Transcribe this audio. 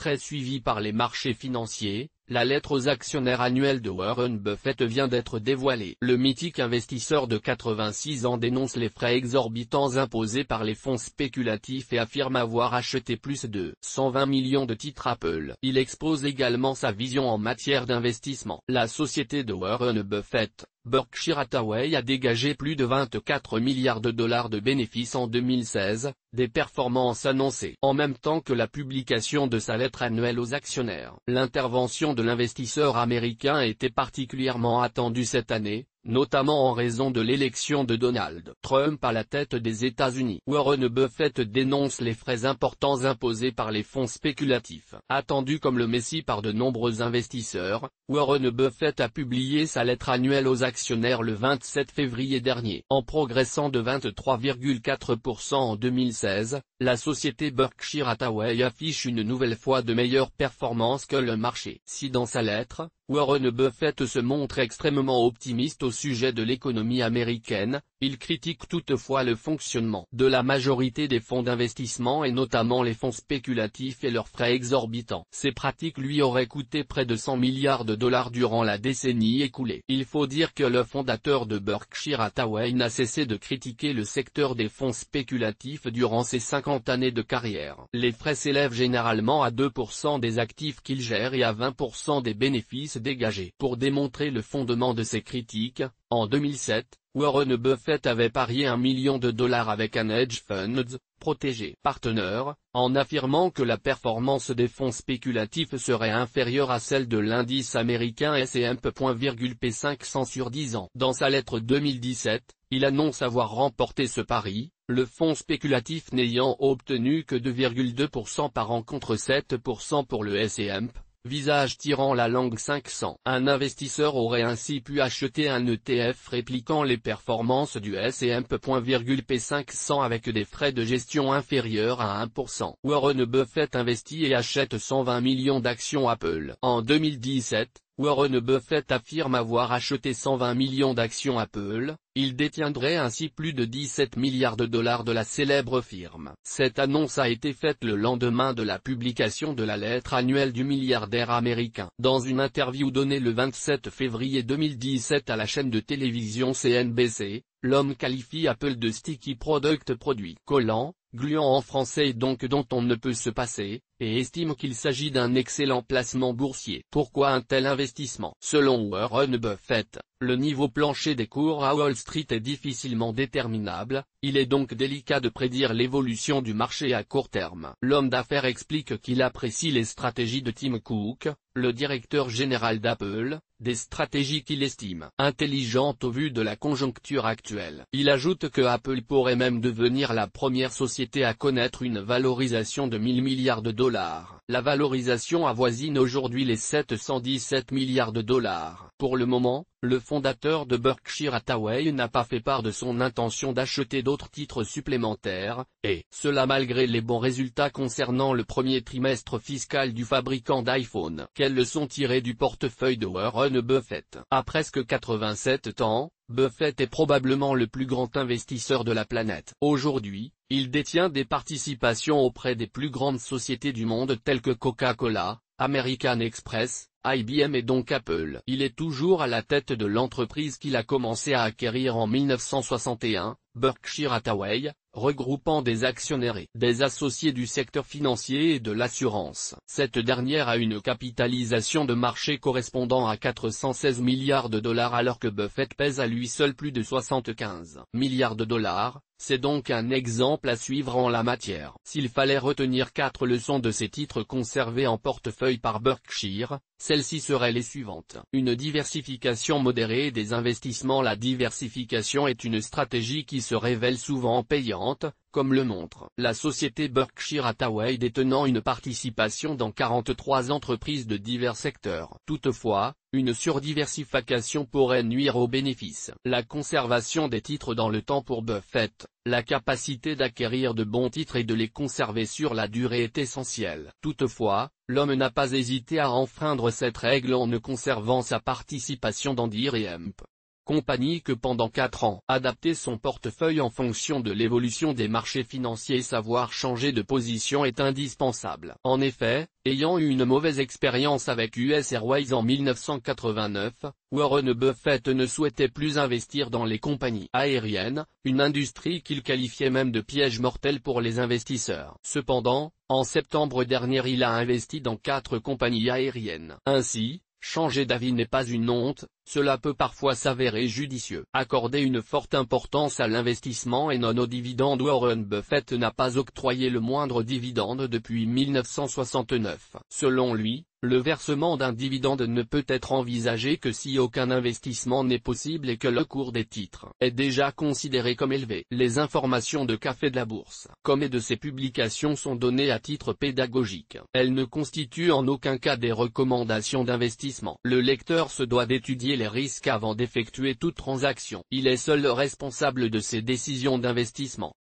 très suivie par les marchés financiers, la lettre aux actionnaires annuelle de Warren Buffett vient d'être dévoilée. Le mythique investisseur de 86 ans dénonce les frais exorbitants imposés par les fonds spéculatifs et affirme avoir acheté plus de 120 millions de titres Apple. Il expose également sa vision en matière d'investissement. La société de Warren Buffett, Berkshire Hathaway, a dégagé plus de 24 milliards de dollars de bénéfices en 2016, des performances annoncées en même temps que la publication de sa lettre annuelle aux actionnaires. L'intervention de l'investisseur américain était particulièrement attendue cette année, notamment en raison de l'élection de Donald Trump à la tête des États-Unis. Warren Buffett dénonce les frais importants imposés par les fonds spéculatifs. Attendu comme le messie par de nombreux investisseurs, Warren Buffett a publié sa lettre annuelle aux actionnaires le 27 février dernier. En progressant de 23,4% en 2016, la société Berkshire Hathaway affiche une nouvelle fois de meilleures performances que le marché. Si dans sa lettre, Warren Buffett se montre extrêmement optimiste au sujet de l'économie américaine, il critique toutefois le fonctionnement de la majorité des fonds d'investissement et notamment les fonds spéculatifs et leurs frais exorbitants. Ces pratiques lui auraient coûté près de 100 milliards de dollars durant la décennie écoulée. Il faut dire que le fondateur de Berkshire Hathaway n'a cessé de critiquer le secteur des fonds spéculatifs durant ses 50 années de carrière. Les frais s'élèvent généralement à 2% des actifs qu'il gère et à 20% des bénéfices dégagés. Pour démontrer le fondement de ces critiques, en 2007, Warren Buffett avait parié 1 million de dollars avec un hedge funds, protégé partner, en affirmant que la performance des fonds spéculatifs serait inférieure à celle de l'indice américain S&P 500 sur 10 ans. Dans sa lettre 2017, il annonce avoir remporté ce pari, le fonds spéculatif n'ayant obtenu que 2,2% par an contre 7% pour le S&P. Visage tirant la langue 500. Un investisseur aurait ainsi pu acheter un ETF répliquant les performances du S&P 500 avec des frais de gestion inférieurs à 1%. Warren Buffett investit et achète 120 millions d'actions Apple. En 2017, Warren Buffett affirme avoir acheté 120 millions d'actions Apple, il détiendrait ainsi plus de 17 milliards de dollars de la célèbre firme. Cette annonce a été faite le lendemain de la publication de la lettre annuelle du milliardaire américain. Dans une interview donnée le 27 février 2017 à la chaîne de télévision CNBC, l'homme qualifie Apple de sticky product, produit collant, gluant en français et donc dont on ne peut se passer, et estime qu'il s'agit d'un excellent placement boursier. Pourquoi un tel investissement? Selon Warren Buffett, le niveau plancher des cours à Wall Street est difficilement déterminable, il est donc délicat de prédire l'évolution du marché à court terme. L'homme d'affaires explique qu'il apprécie les stratégies de Tim Cook, le directeur général d'Apple, des stratégies qu'il estime intelligentes au vu de la conjoncture actuelle. Il ajoute que Apple pourrait même devenir la première société à connaître une valorisation de 1000 milliards de dollars. La valorisation avoisine aujourd'hui les 717 milliards de dollars. Pour le moment, le fondateur de Berkshire Hathaway n'a pas fait part de son intention d'acheter d'autres titres supplémentaires, et cela malgré les bons résultats concernant le premier trimestre fiscal du fabricant d'iPhone. Quelles leçons tirées du portefeuille de Warren Buffett? À presque 87 ans, Buffett est probablement le plus grand investisseur de la planète. Aujourd'hui, il détient des participations auprès des plus grandes sociétés du monde telles que Coca-Cola, American Express, IBM et donc Apple. Il est toujours à la tête de l'entreprise qu'il a commencé à acquérir en 1961, Berkshire Hathaway, regroupant des actionnaires et des associés du secteur financier et de l'assurance. Cette dernière a une capitalisation de marché correspondant à 416 milliards de dollars alors que Buffett pèse à lui seul plus de 75 milliards de dollars. C'est donc un exemple à suivre en la matière. S'il fallait retenir 4 leçons de ces titres conservés en portefeuille par Berkshire, celles-ci seraient les suivantes. Une diversification modérée des investissements. La diversification est une stratégie qui se révèle souvent payante, comme le montre la société Berkshire Hathaway détenant une participation dans 43 entreprises de divers secteurs. Toutefois, une surdiversification pourrait nuire aux bénéfices. La conservation des titres dans le temps. Pour Buffett, la capacité d'acquérir de bons titres et de les conserver sur la durée est essentielle. Toutefois, l'homme n'a pas hésité à enfreindre cette règle en ne conservant sa participation dans d'IREMP. compagnie que pendant 4 ans. Adapter son portefeuille en fonction de l'évolution des marchés financiers et savoir changer de position est indispensable. En effet, ayant eu une mauvaise expérience avec US Airways en 1989, Warren Buffett ne souhaitait plus investir dans les compagnies aériennes, une industrie qu'il qualifiait même de piège mortel pour les investisseurs. Cependant, en septembre dernier il a investi dans 4 compagnies aériennes. Ainsi, changer d'avis n'est pas une honte, cela peut parfois s'avérer judicieux. Accorder une forte importance à l'investissement et non aux dividendes. Warren Buffett n'a pas octroyé le moindre dividende depuis 1969. Selon lui, le versement d'un dividende ne peut être envisagé que si aucun investissement n'est possible et que le cours des titres est déjà considéré comme élevé. Les informations de Café de la Bourse, comme et de ses publications sont données à titre pédagogique. Elles ne constituent en aucun cas des recommandations d'investissement. Le lecteur se doit d'étudier les risques avant d'effectuer toute transaction. Il est seul responsable de ses décisions d'investissement.